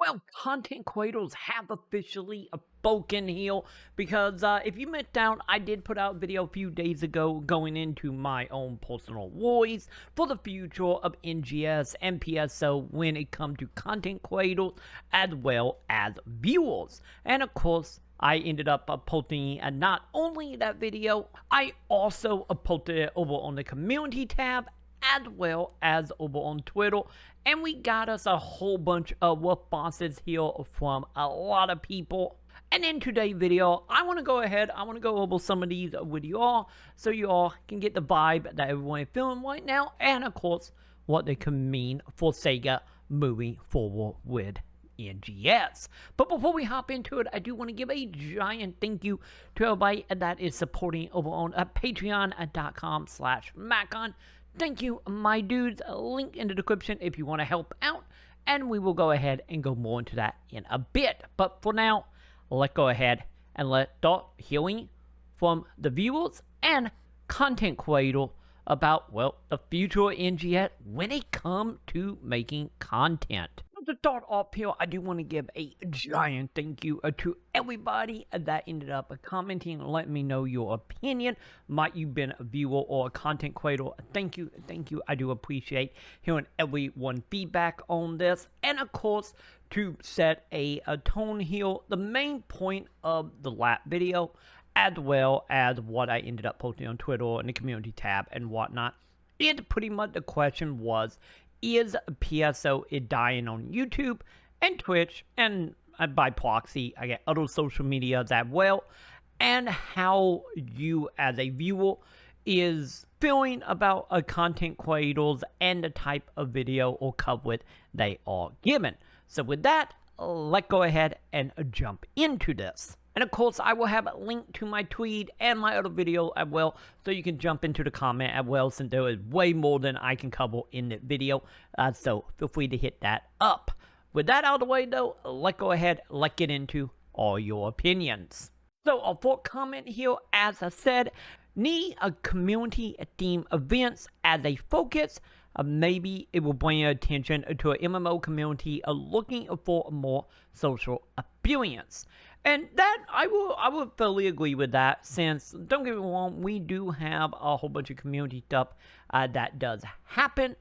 Well, content creators have officially spoken here because if you missed out, I did put out a video a few days ago going into my own personal worries for the future of NGS and PSO when it comes to content creators as well as viewers. And of course, I ended up posting not only that video, I also posted it over on the community tab as well as over on Twitter, and we got us a whole bunch of responses here from a lot of people. And in today's video, I want to go over some of these with y'all, so y'all can get the vibe that everyone is feeling right now, and of course, what they can mean for Sega moving forward with NGS. But before we hop into it, I do want to give a giant thank you to everybody that is supporting over on patreon.com/Maconn. Thank you, my dudes. Link in the description if you want to help out, and we will go ahead and go more into that in a bit. But for now, let's go ahead and let's start hearing from the viewers and content creators about, well, the future of NGS when it comes to making content. To start off here, I do want to give a giant thank you to everybody that ended up commenting and letting me know your opinion. Might you been a viewer or a content creator? Thank you. I do appreciate hearing everyone's feedback on this. And of course, to set a tone here, the main point of the last video, as well as what I ended up posting on Twitter and the community tab and whatnot, it pretty much the question was, is PSO dying on YouTube and Twitch, and by proxy, I get other social medias as well, and how you as a viewer is feeling about content creators and the type of video or coverage they are given. So with that, let's go ahead and jump into this. And of course, I will have a link to my tweet and my other video as well, so you can jump into the comment as well, since there is way more than I can cover in the video. So feel free to hit that up. With that out of the way though, let's go ahead, let's get into all your opinions. So for comment here, as I said, need a community theme events as a focus. Maybe it will bring your attention to an MMO community looking for a more social experience. And that, I will fully agree with that, since, don't get me wrong, we do have a whole bunch of community stuff that does happen,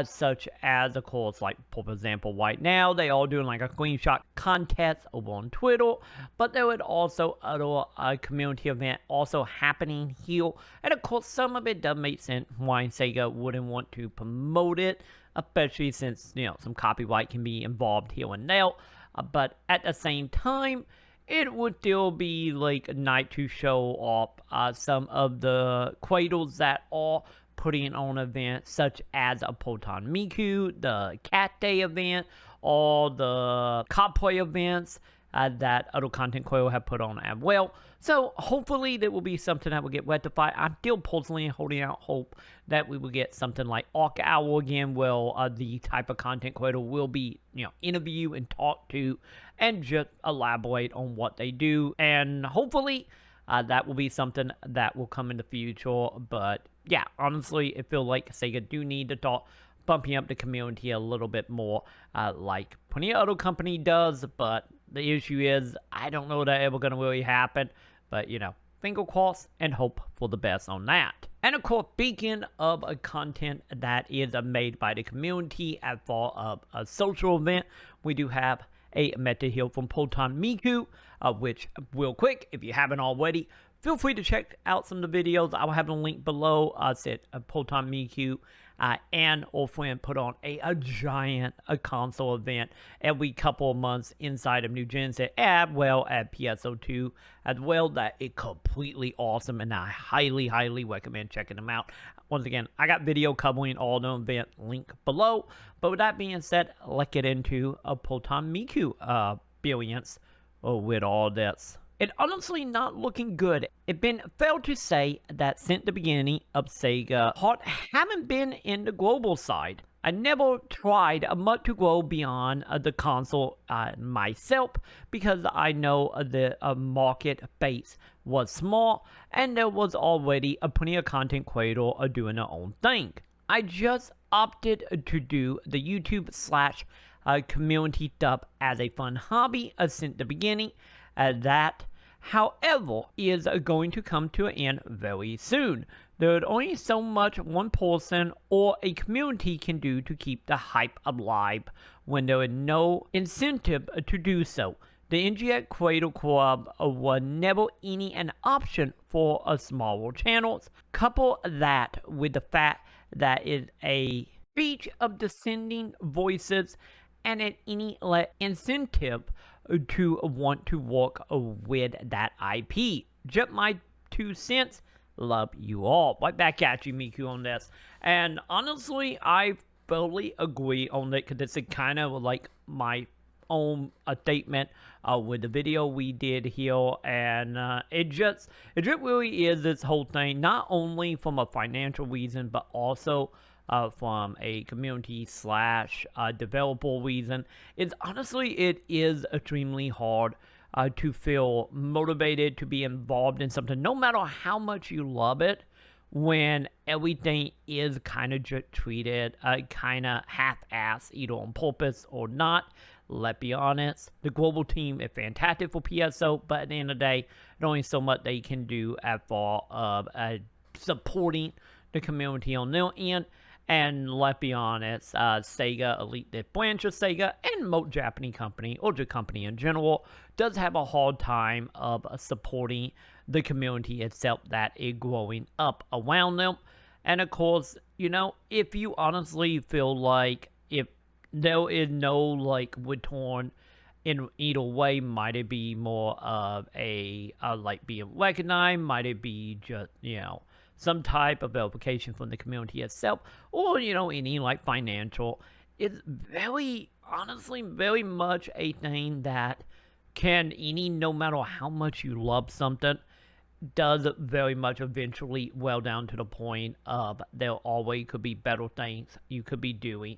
such as, of course, like, for example, right now, they all doing like a screenshot contest over on Twitter, but there would also other community event also happening here, and of course, some of it does make sense why Sega wouldn't want to promote it, especially since, you know, some copyright can be involved here and there, but at the same time, it would still be like a night to show off some of the creators that are putting on events, such as a Proton Miku, the Cat Day event, or the cosplay events that other content creators have put on as well. So hopefully there will be something that will get rectified. I'm still personally holding out hope that we will get something like Arc Hour again, where the type of content creator will be, you know, interview and talk to and just elaborate on what they do. And hopefully that will be something that will come in the future. But yeah, honestly, it feels like Sega do need to start bumping up the community a little bit more, like plenty of other company does. But the issue is, I don't know that ever going to really happen. But, you know, finger crossed and hope for the best on that. And of course, speaking of a content that is made by the community as far as a social event, we do have a message here from Proton Miku, which, real quick, if you haven't already, feel free to check out some of the videos. I will have a link below. Said Proton Miku and our friend put on a giant console event every couple of months inside of New Genesis, as well as PSO2 as well. That is completely awesome, and I highly recommend checking them out. Once again, I got video covering all the event, link below. But with that being said, let's get into a Proton Miku experience with all this. It honestly not looking good. It been fair to say that since the beginning of Sega, heart haven't been in the global side. I never tried much to go beyond the console myself, because I know the market base was small and there was already plenty of content creator doing their own thing. I just opted to do the YouTube community dub as a fun hobby since the beginning. That, however, is going to come to an end very soon. There's only so much one person or a community can do to keep the hype alive when there is no incentive to do so. The NGS Cradle Club was never an option for smaller channels. Couple that with the fact that it's a speech of descending voices and any incentive to want to work with that IP. Just my 2 cents. Love you all. Right back at you, Miku, on this. And honestly, I fully agree on it because it's kind of like my own statement with the video we did here, and it just really is this whole thing, not only from a financial reason but also from a community slash developer reason. It is extremely hard to feel motivated to be involved in something, no matter how much you love it, when everything is kind of just treated kind of half-assed, either on purpose or not. Let's be honest, the global team is fantastic for PSO, but at the end of the day, there's only so much they can do as far as supporting the community on their end. And let's be honest, Sega, Elite, the branch of Sega, and most Japanese company, or the company in general, does have a hard time of supporting the community itself that is growing up around them. And of course, you know, if you honestly feel like if there is no like return in either way, might it be more of a like being recognized, might it be just, you know, some type of verification from the community itself, or, you know, any like financial, it's very, honestly, very much a thing that can, no matter how much you love something, does very much eventually well down to the point of there always could be better things you could be doing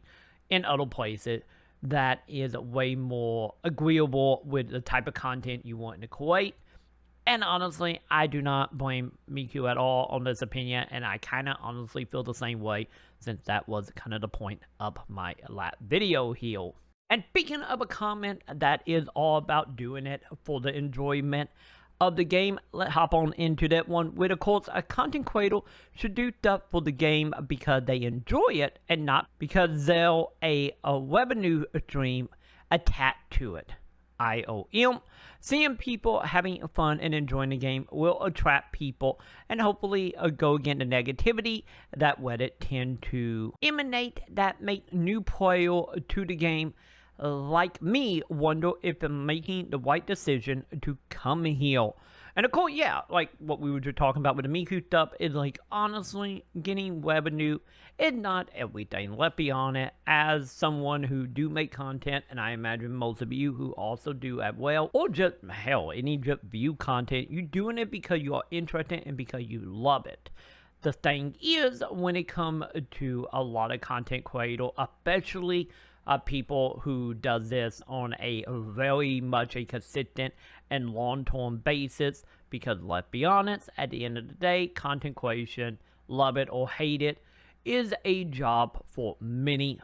in other places that is way more agreeable with the type of content you want to create. And honestly, I do not blame Miku at all on this opinion, and I kind of honestly feel the same way, since that was kind of the point of my last video here. And speaking of a comment that is all about doing it for the enjoyment of the game, let's hop on into that one, where of course a content creator should do stuff for the game because they enjoy it and not because there's a revenue stream attached to it. IOM. Seeing people having fun and enjoying the game will attract people and hopefully go against the negativity that would tend to emanate that make new player to the game like me wonder if I'm making the right decision to come here. And of course, yeah, like what we were just talking about with the Miku stuff is like, honestly, getting revenue is not everything. Let's be honest, as someone who do make content, and I imagine most of you who also do as well, or just, hell, any just view content, you're doing it because you are interested and because you love it. The thing is, when it comes to a lot of content creators, especially people who does this on a very much a consistent and long-term basis, because let's be honest, at the end of the day, content creation, love it or hate it, is a job for many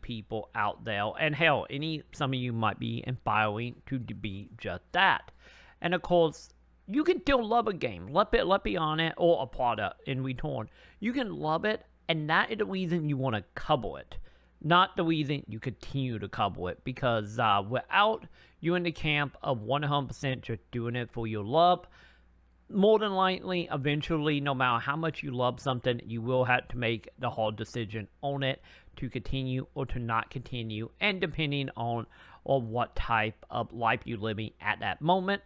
people out there. And hell, some of you might be inspiring to be just that. And of course, you can still love a game, let's be honest, or a product in return. You can love it, and that is the reason you want to cover it, not the reason you continue to cover it, because without you in the camp of 100% just doing it for your love, more than likely, eventually, no matter how much you love something, you will have to make the hard decision on it to continue or to not continue, and depending on what type of life you're living at that moment.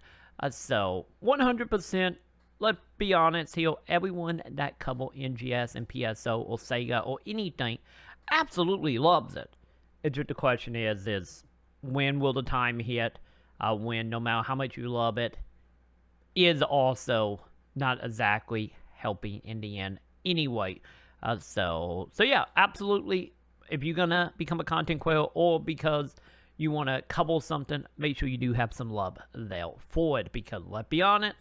So 100%, let's be honest here, everyone that cover NGS and PSO or Sega or anything absolutely loves it. It's just the question is when will the time hit when no matter how much you love it, is also not exactly helping in the end anyway. So yeah, absolutely. If you're gonna become a content creator or because you want to cover something, make sure you do have some love there for it, because let's be honest,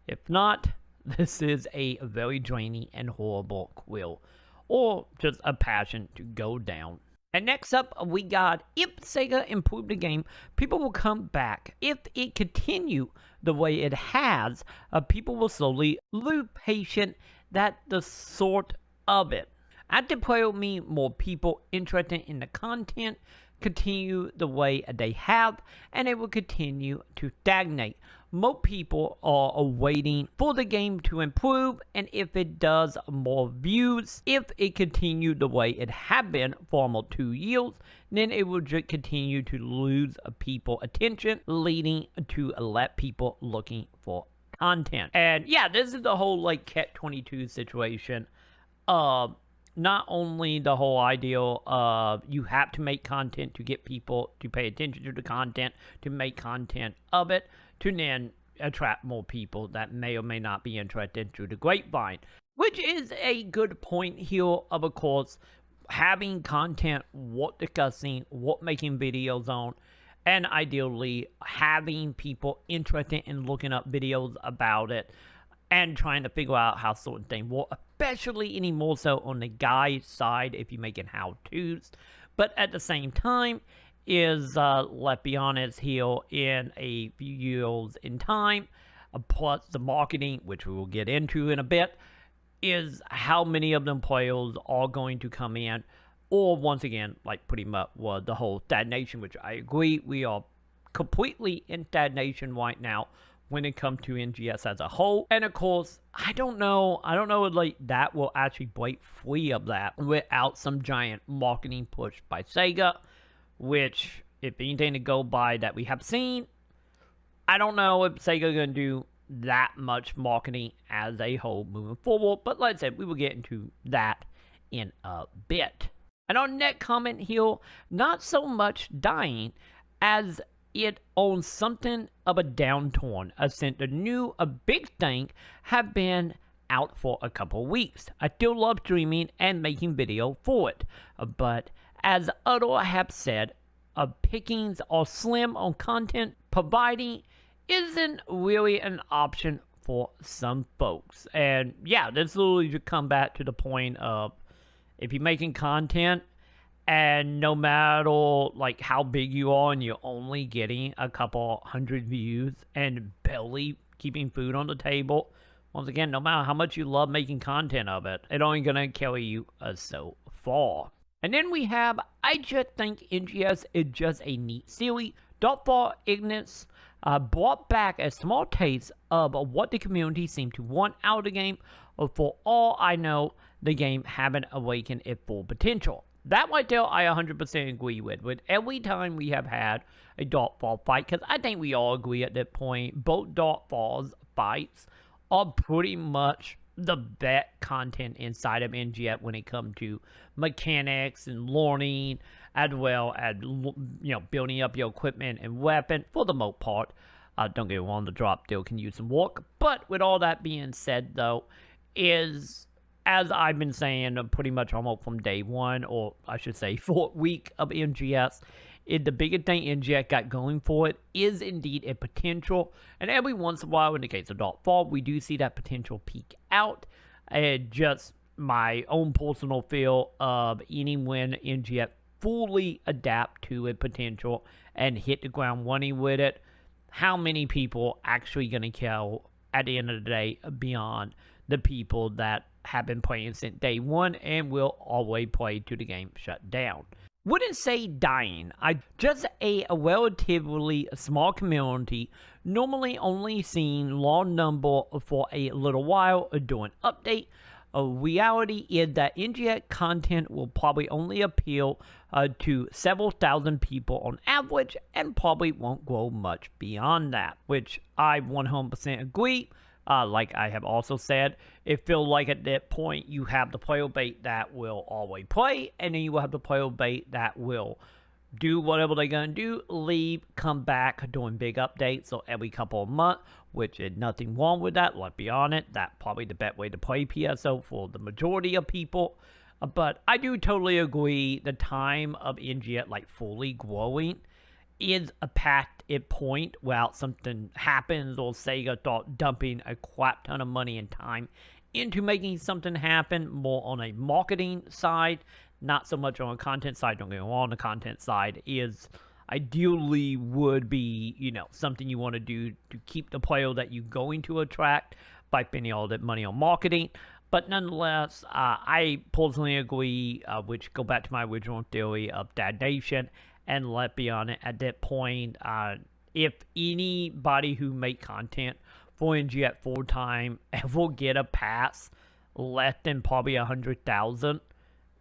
if not, this is a very draining and horrible quill, or just a passion to go down. And next up, we got, if Sega improved the game, people will come back. If it continue the way it has, people will slowly lose patience. That's the sort of it. Active play will mean more people interested in the content continue the way they have, and it will continue to stagnate. Most people are waiting for the game to improve, and if it does, more views. If it continued the way it had been for almost 2 years, then it will just continue to lose people attention, leading to let people looking for content. And yeah, this is the whole like catch-22 situation. Not only the whole idea of you have to make content to get people to pay attention to the content, to make content of it, to then attract more people that may or may not be interested through the grapevine. Which is a good point here of course, having content, what discussing, what making videos on, and ideally having people interested in looking up videos about it and trying to figure out how certain things work, especially any more so on the guide side if you're making how-tos. But at the same time, let's be honest here, in a few years in time, plus the marketing, which we will get into in a bit, is how many of them players are going to come in, or once again, like pretty much the whole stagnation, which I agree, we are completely in stagnation right now when it comes to NGS as a whole. And of course, I don't know like that will actually break free of that without some giant marketing push by Sega, which, if anything to go by that we have seen, I don't know if Sega gonna do that much marketing as a whole moving forward, but like I said, we will get into that in a bit. And our next comment here, not so much dying as it on something of a downturn, since a big thing have been out for a couple weeks. I still love streaming and making video for it, but as others have said, pickings are slim on content providing isn't really an option for some folks. And yeah, this literally just come back to the point of, if you're making content, and no matter like how big you are and you're only getting a couple hundred views and barely keeping food on the table, once again, no matter how much you love making content of it, it only gonna carry you so far. And then we have, I just think NGS is just a neat series. Darkfall Ignis brought back a small taste of what the community seemed to want out of the game. For all I know, the game haven't awakened its full potential. That right there, I 100% agree with every time we have had a Darkfall fight, because I think we all agree at that point, both Darkfall's fights are pretty much the best content inside of NGS when it comes to mechanics and learning, as well as, building up your equipment and weapon, for the most part. Don't get me wrong, the drop still can use some work, but with all that being said, though, as I've been saying pretty much almost from day one, or I should say 4th week of NGS, the biggest thing NGS got going for it is indeed a potential. And every once in a while, in the case of Darkfall, we do see that potential peak out. Just my own personal feel of when NGS fully adapt to a potential and hit the ground running with it, how many people actually going to kill at the end of the day beyond the people that have been playing since day one and will always play to the game shut down. Wouldn't say dying. Just a relatively small community, normally only seeing large number for a little while during update. Reality is that NGS content will probably only appeal to several thousand people on average and probably won't grow much beyond that, which I 100% agree. Like I have also said, it feels like at that point you have the player base that will always play, and then you will have the player base that will do whatever they're going to do, leave, come back, doing big updates so every couple of months, which is nothing wrong with that. Let's be honest, that's probably the best way to play PSO for the majority of people. But I do totally agree, the time of NGS like fully growing is a past it point without something happens or Sega start dumping a crap ton of money and time into making something happen more on a marketing side not so much on the content side. Don't get me wrong, the content side is ideally would be, something you want to do to keep the player that you're going to attract by spending all that money on marketing. But nonetheless, I personally agree, which go back to my original theory of stagnation. And let's be honest, at that point, if anybody who make content for NGS full time ever get a pass less than probably 100,000,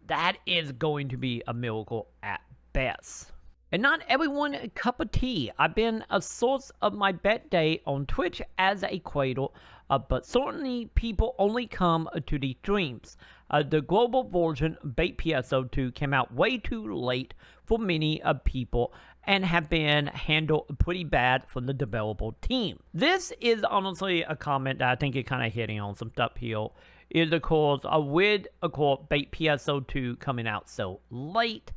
that is going to be a miracle at best. And not everyone a cup of tea. I've been a source of my bet day on Twitch as a cradle, but certainly people only come to the streams. The global version Bait PSO2 came out way too late for many people and have been handled pretty bad from the developer team. This is honestly a comment that I think is kind of hitting on some stuff here. Is of course, with Bait PSO2 coming out so late,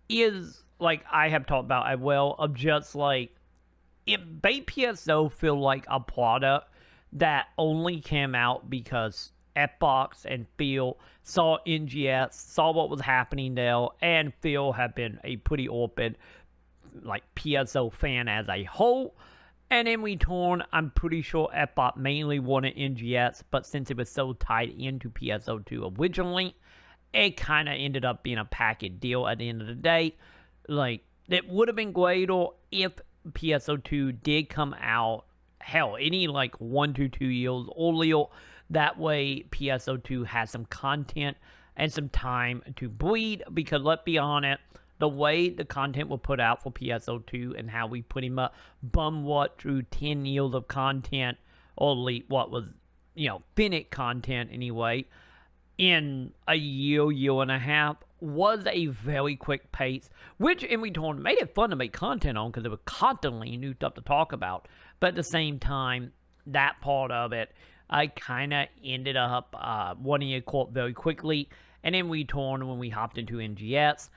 is like I have talked about as well, of just like, if Bait PSO feel like a product that only came out because Xbox and Phil saw NGS, saw what was happening there, and Phil have been a pretty open, like, PSO fan as a whole. And in return, I'm pretty sure Xbox mainly wanted NGS, but since it was so tied into PSO2 originally, it kind of ended up being a package deal at the end of the day. Like, it would have been greater if PSO2 did come out, hell, any like 1 to 2 years earlier. That way, PSO2 has some content and some time to breed, because let's be honest, the way the content was put out for PSO2 and how we pretty much bum what through 10 years of content, or at least what was, finished content anyway, in a year and a half, was a very quick pace, which in return made it fun to make content on because it was constantly new stuff to talk about. But at the same time, that part of it, I kind of ended up wanting to quote very quickly. And in return, when we hopped into NGS,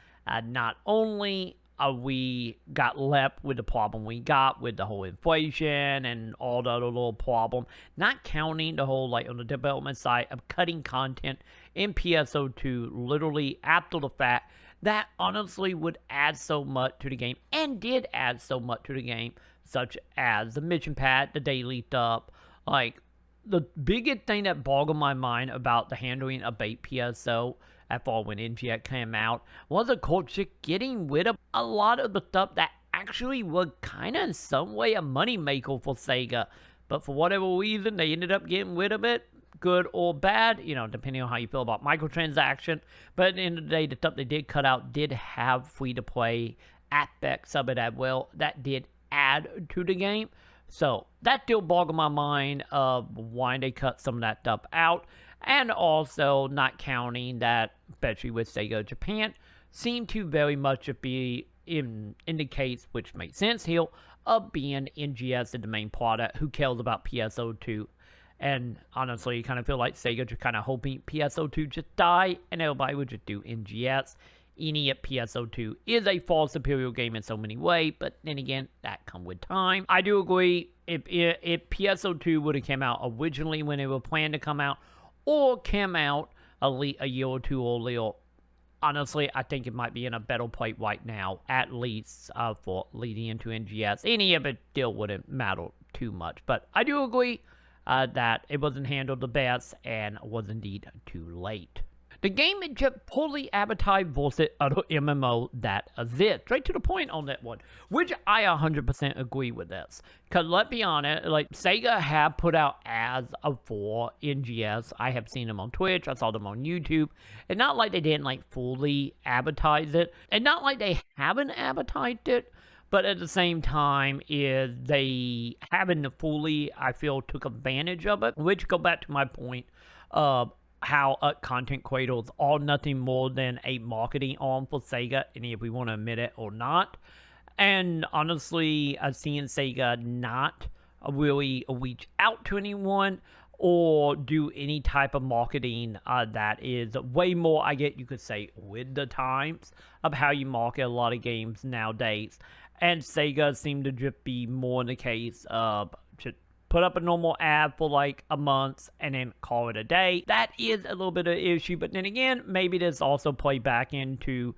not only we got left with the problem we got with the whole inflation and all the other little problem, not counting the whole, like, on the development side of cutting content in PSO2 literally after the fact, that honestly would add so much to the game, and did add so much to the game, such as the mission pad, the daily stuff. Like, the biggest thing that boggled my mind about the handling of Bait PSO after when NGS came out was, of course, just getting rid of a lot of the stuff that actually was kind of in some way a moneymaker for Sega. But for whatever reason, they ended up getting rid of it, good or bad, depending on how you feel about microtransaction. But at the end of the day, the stuff they did cut out did have free-to-play aspects of it as well that did add to the game. So that still boggled my mind of why they cut some of that stuff out. And also not counting that, especially with Sega Japan, seemed to very much be in the case, which makes sense here, of being NGS the main product. Who cares about PSO2? And honestly, you kind of feel like Sega just kind of hoping PSO2 just die and everybody would just do NGS. Any at PSO2 is a far superior game in so many ways, but then again, that comes with time. I do agree, if PSO2 would have came out originally when it was planned to come out, or came out a year or two earlier, honestly, I think it might be in a better place right now, at least for leading into NGS. Any of it still wouldn't matter too much, but I do agree that it wasn't handled the best and was indeed too late. The game is just poorly advertised versus other MMO that exist. Straight to the point on that one, which I 100% agree with this. Because let's be honest, like, Sega have put out ads for NGS. I have seen them on Twitch. I saw them on YouTube. It's not like they didn't, like, fully advertise it. And not like they haven't advertised it. But at the same time, is they haven't fully, I feel, took advantage of it. Which go back to my point of how content creators are nothing more than a marketing arm for Sega, and if we want to admit it or not. And honestly, seeing Sega not really reach out to anyone or do any type of marketing that is way more, I guess you could say, with the times of how you market a lot of games nowadays. And Sega seemed to just be more in the case of just put up a normal ad for like a month and then call it a day. That is a little bit of an issue, but then again, maybe this also play back into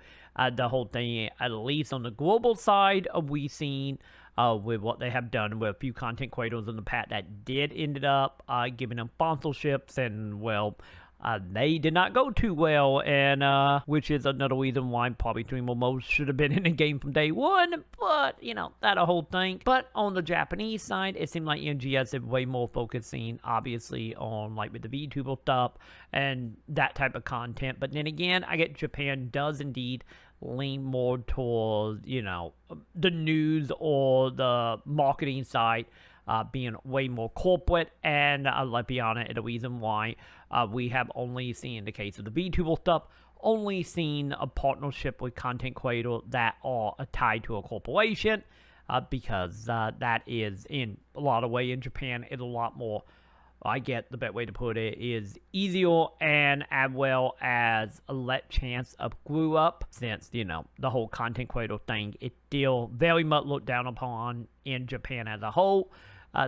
the whole thing, at least on the global side, we seen with what they have done with a few content creators in the past that did ended up giving them sponsorships, and well, they did not go too well, and which is another reason why probably Dream Almost should have been in the game from day one, but, you know, that a whole thing. But on the Japanese side, it seemed like NGS is way more focusing, obviously, on, like, with the VTuber stuff and that type of content. But then again, I get Japan does indeed lean more towards, you know, the news or the marketing side, being way more corporate, and let's be honest, the reason why we have only seen, in the case of the VTuber stuff, only seen a partnership with content creators that are tied to a corporation, because that is, in a lot of ways in Japan, is a lot more, I get the best way to put it, is easier and as well as a less chance of screw up, since, you know, the whole content creator thing is still very much looked down upon in Japan as a whole.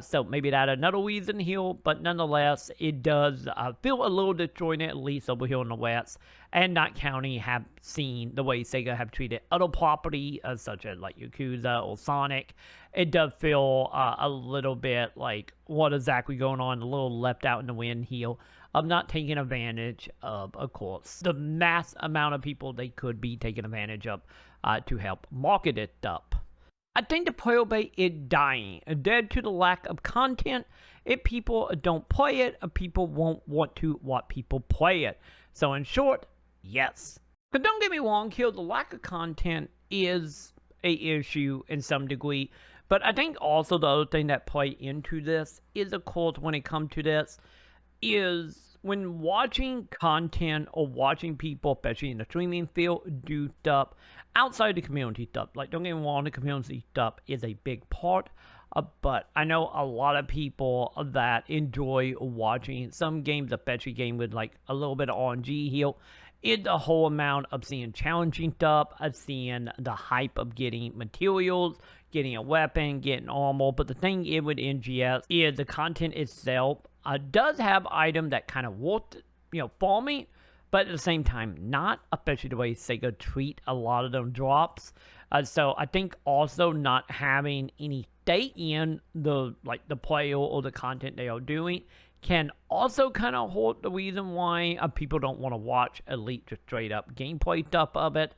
So maybe that's another reason here, but nonetheless, it does feel a little disjointed, at least over here in the West, and not counting have seen the way Sega have treated other property, such as like Yakuza or Sonic. It does feel a little bit like what exactly going on, a little left out in the wind here, of not taking advantage of course, the mass amount of people they could be taking advantage of to help market it up. I think the player base is dying, dead to the lack of content. If people don't play it, people won't want to watch people play it. So in short, yes. But don't get me wrong here, the lack of content is a issue in some degree. But I think also the other thing that play into this is, of course, when it comes to this, is when watching content or watching people, especially in the streaming field, do stuff outside the community stuff. Like, don't get me wrong, the community stuff is a big part, but I know a lot of people that enjoy watching some games, especially game with like a little bit of RNG here, is the whole amount of seeing challenging stuff, of seeing the hype of getting materials, getting a weapon, getting armor. But the thing is with NGS is the content itself does have items that kind of work, you know, for me, but at the same time not, especially the way Sega treat a lot of them drops. So I think also not having any stake in the player or the content they are doing can also kind of hold the reason why people don't want to watch Elite just straight up gameplay stuff of it,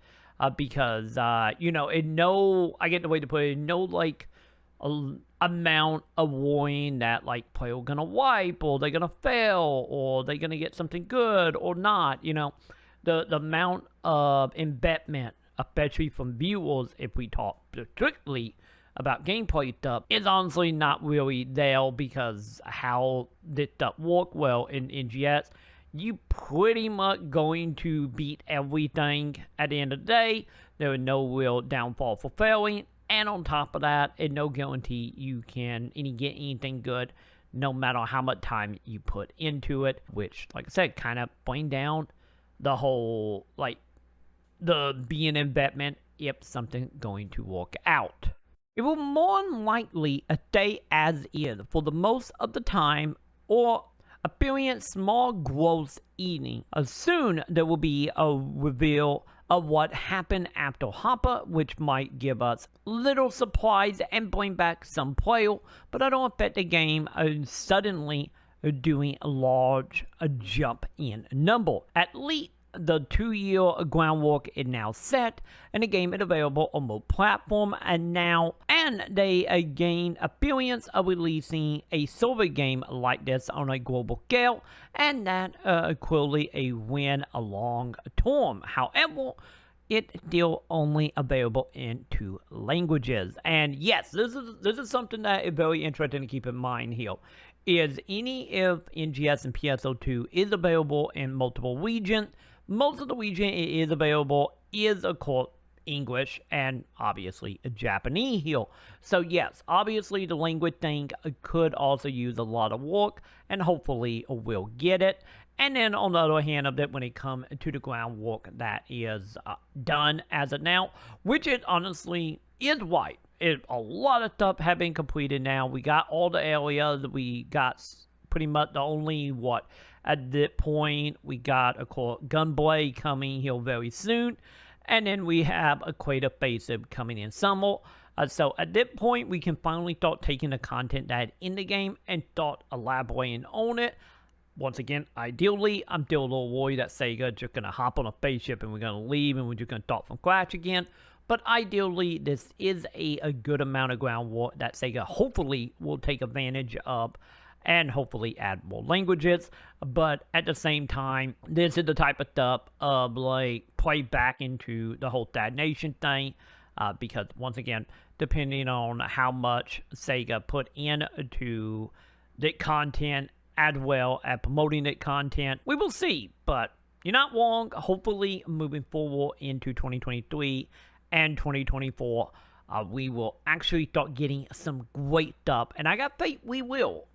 because you know, I get the way to put it, no like amount of warning that like player gonna wipe, or they're gonna fail, or they're gonna get something good or not. You know, the amount of embedment, especially from viewers, if we talk strictly about gameplay stuff, is honestly not really there, because how this stuff work well in NGS, you pretty much going to beat everything at the end of the day. There is no real downfall for failing. And on top of that, it's no guarantee you can get anything good, no matter how much time you put into it. Which, like I said, kind of bring down the whole, like, the being investment if something going to work out. It will more than likely stay as is for the most of the time, or experience small growth eating. Soon there will be a reveal of what happened after Hopper, which might give us little surprise and bring back some player, but I don't affect the game suddenly doing a large jump in number. At least the 2-year groundwork is now set, and the game is available on most platforms, and they gain experience of releasing a silver game like this on a global scale, and that clearly a win along term. However, it's still only available in 2 languages. And yes, this is something that is very interesting to keep in mind here. If NGS and PSO2 is available in multiple regions, most of the region it is available is, of course, English and obviously Japanese here. So yes, obviously the language thing could also use a lot of work, and hopefully we'll get it. And then on the other hand of it, when it comes to the groundwork that is done as of now, which it honestly is right. a lot of stuff have been completed now. We got all the areas. We got pretty much the only, at that point, we got, of course, Gunblade coming here very soon. And then we have a Equator Facelift coming in summer. So at that point, we can finally start taking the content that's in the game and start elaborating on it. Once again, ideally, I'm still a little worried that Sega just going to hop on a spaceship and we're going to leave and we're just going to start from scratch again. But ideally, this is a good amount of groundwork that Sega hopefully will take advantage of and hopefully add more languages. But at the same time, this is the type of stuff of like play back into the whole stagnation thing. Because once again, depending on how much Sega put into the content as well as promoting that content, we will see. But you're not wrong. Hopefully, moving forward into 2023 and 2024, we will actually start getting some great stuff. And I got faith we will.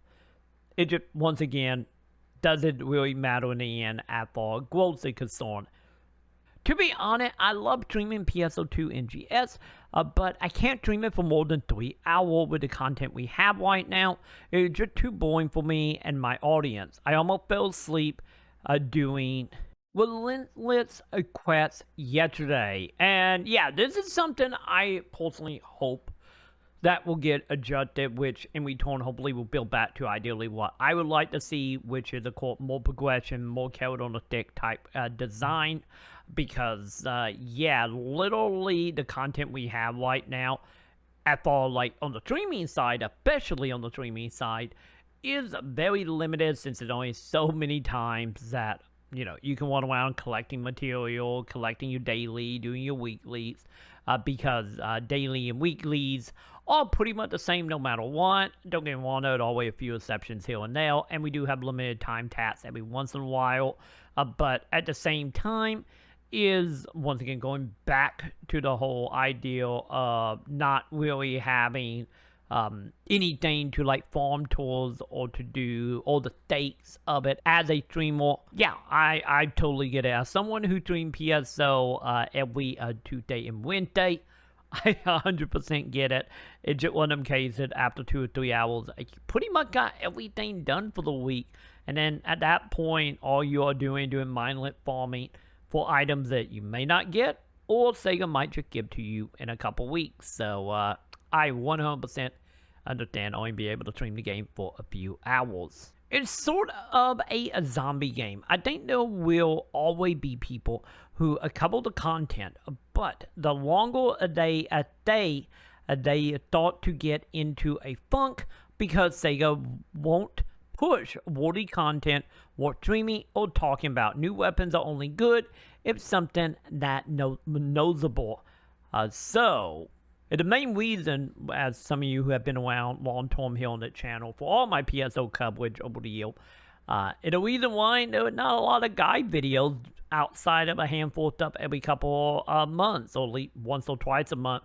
It just, once again, doesn't really matter in the end as far as growth is concerned. To be honest, I love streaming PSO2 NGS, but I can't stream it for more than 3 hours with the content we have right now. It's just too boring for me and my audience. I almost fell asleep doing Relentless Quest yesterday. And yeah, this is something I personally hope that will get adjusted, which in return hopefully will build back to ideally what I would like to see, which is more progression, more carrot on the stick type design. Because yeah, literally the content we have right now, at all, like on the streaming side, especially on the streaming side, is very limited, since there's only so many times that you can run around collecting material, collecting your daily, doing your weeklies, because daily and weeklies are pretty much the same no matter what. Don't get me wrong, there's always a few exceptions here and there, and we do have limited time tasks every once in a while, but at the same time, is once again going back to the whole idea of not really having anything to like farm tools or to do all the stakes of it as a streamer. Yeah, I totally get it. As someone who streams PSO every Tuesday and Wednesday, I 100% get it. It's just one of them cases after 2 or 3 hours, I pretty much got everything done for the week. And then at that point, all you are doing mindless farming for items that you may not get, or Sega might just give to you in a couple weeks. So I 100% understand only be able to stream the game for a few hours. It's sort of a zombie game. I think there will always be people who couple the content, but the longer they start to get into a funk because Sega won't push worthy content or streaming or talking about. New weapons are only good if something that noticeable. So the main reason, as some of you who have been around long-term here on the channel for all my PSO coverage over the year, and the reason why there are not a lot of guide videos outside of a handful of stuff every couple of months, or at least once or twice a month,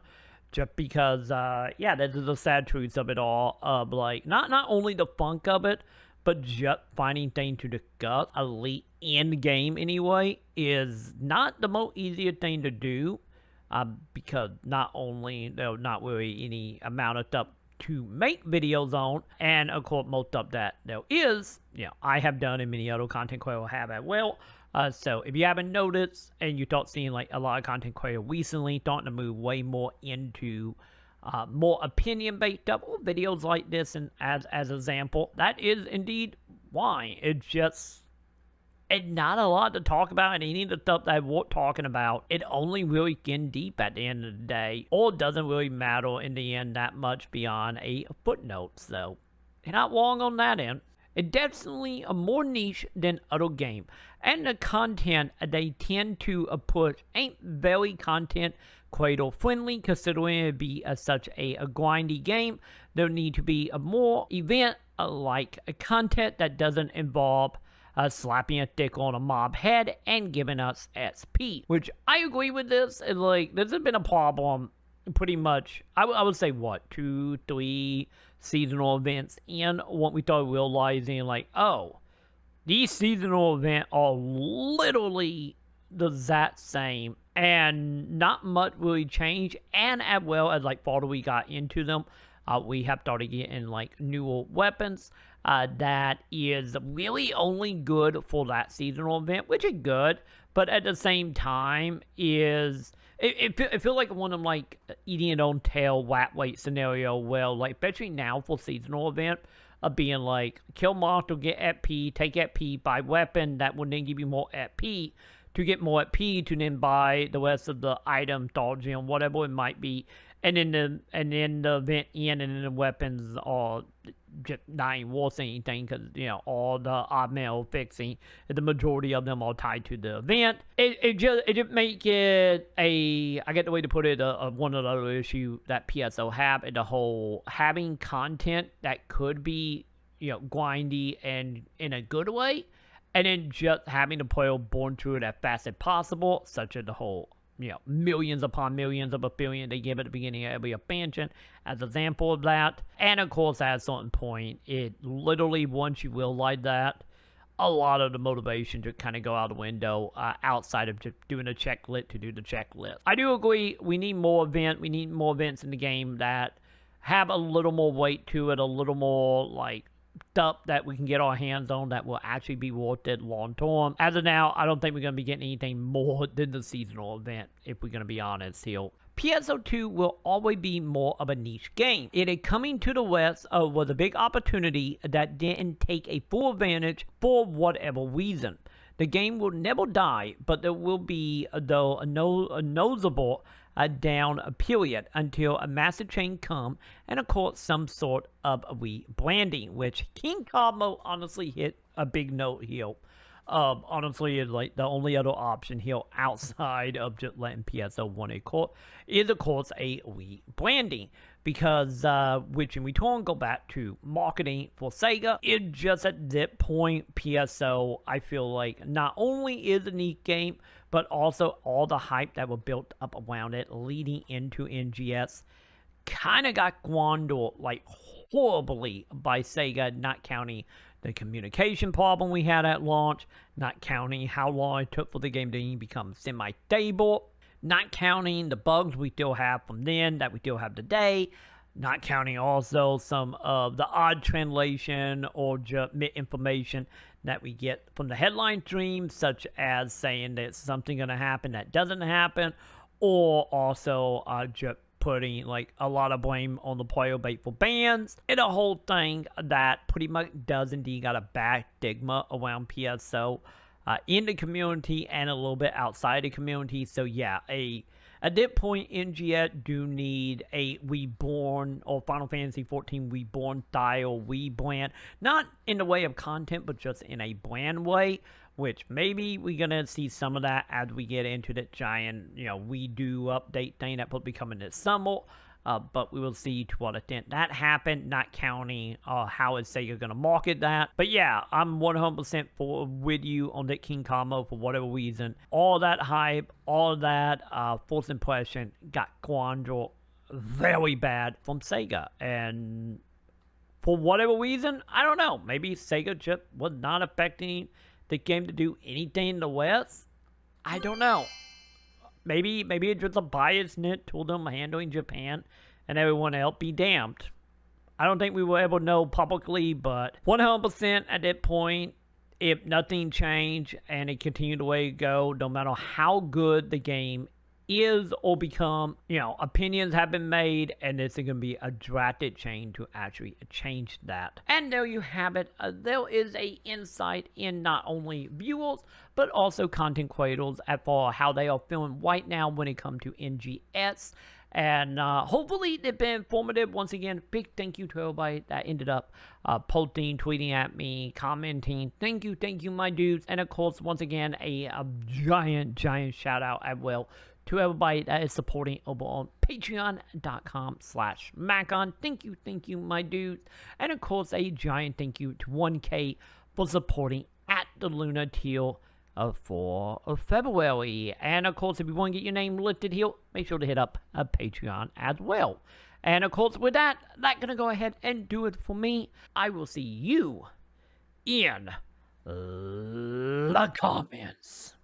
just because, yeah, this is the sad truth of it all, of like, not only the funk of it, but just finding things to discuss, at least in the game anyway, is not the most easiest thing to do, because not only there's not really any amount of stuff to make videos on, and of course most of that there is, I have done and many other content creators have as well. So if you haven't noticed and you start seeing like a lot of content creators recently starting to move way more into more opinion-based stuff, or videos like this, and as example, that is indeed why. It's not a lot to talk about, and any of the stuff that we're talking about, it only really gets deep at the end of the day, or doesn't really matter in the end that much beyond a footnote. So you're not wrong on that end. It's definitely a more niche than other game, and the content they tend to push ain't very content creator friendly, considering it be such a grindy game. There need to be a more event like a content that doesn't involve slapping a stick on a mob head and giving us SP, which I agree with this. Like, this has been a problem pretty much, I would say, 2, 3 seasonal events in what we started realizing, like, oh, these seasonal events are literally the exact same and not much really changed. And as well as like farther we got into them, we have started getting like newer weapons that is really only good for that seasonal event, which is good, but at the same time is it feels like one of them like eating its own tail, whack weight scenario. Well, like especially now for seasonal event of being like kill monster, get FP, take FP, buy weapon that will then give you more FP to get more FP to then buy the rest of the item, dodging, whatever it might be, and then the event end, and then the weapons are just not even worth anything because all the odd mail fixing, the majority of them are tied to the event. It just make it I get the way to put it, one of the other issue that PSO have, and the whole having content that could be grindy and in a good way, and then just having the player born through it as fast as possible, such as the whole millions upon millions of affiliate they give at the beginning of every expansion as an example of that. And of course, at a certain point, it literally, once you realize that, a lot of the motivation to kind of go out the window outside of just doing a checklist to do the checklist. I do agree, we need more events. We need more events in the game that have a little more weight to it, a little more like stuff that we can get our hands on that will actually be worth it long term. As of now, I don't think we're going to be getting anything more than the seasonal event, if we're going to be honest here. PSO2 will always be more of a niche game. It is coming to the West was a big opportunity that didn't take a full advantage for whatever reason. The game will never die, but there will be, though, a noticeable down a period until a massive change come, and of course some sort of rebranding, which King Cosmo honestly hit a big note here. Honestly, is like the only other option here outside of just letting PSO1 is of course a rebranding, because which in return go back to marketing for Sega. It just at that point, PSO, I feel like not only is a neat game, but also all the hype that was built up around it leading into NGS kind of got squandered like horribly by Sega, not counting the communication problem we had at launch, not counting how long it took for the game to even become semi-stable, not counting the bugs we still have from then that we still have today, not counting also some of the odd translation or just misinformation that we get from the headline stream, such as saying that something going to happen that doesn't happen, or also just putting like a lot of blame on the player base for bans, and a whole thing that pretty much does indeed got a bad stigma around PSO in the community and a little bit outside the community. So yeah, at that point, NGS do need a Reborn or Final Fantasy XIV Reborn style rebrand, not in the way of content, but just in a brand way, which maybe we're going to see some of that as we get into that giant, redo update thing that will be coming this summer. But we will see to what extent that happened, not counting how is Sega going to market that. But yeah, I'm 100% with you on that King Cosmo for whatever reason. All that hype, all that first impression got squandered very bad from Sega. And for whatever reason, I don't know. Maybe Sega just was not expecting the game to do anything in the West. I don't know. Maybe it's just a biasness to them handling Japan, and everyone else be damned. I don't think we will ever know publicly, but 100% at that point, if nothing changed and it continued the way it go, no matter how good the game is or become, opinions have been made, and it's going to be a drastic change to actually change that. And there you have it. There is a insight in not only viewers, but also content creators as far how they are feeling right now when it comes to NGS. And hopefully they've been informative. Once again, big thank you to everybody that ended up posting, tweeting at me, commenting. Thank you, my dudes. And of course, once again, a giant shout out as well to everybody that is supporting over on patreon.com/Maconn. Thank you, my dudes. And of course, a giant thank you to 1K for supporting at the Lunar Teal for February. And of course, if you want to get your name listed here, make sure to hit up a Patreon as well. And of course, with that, that's going to go ahead and do it for me. I will see you in the comments.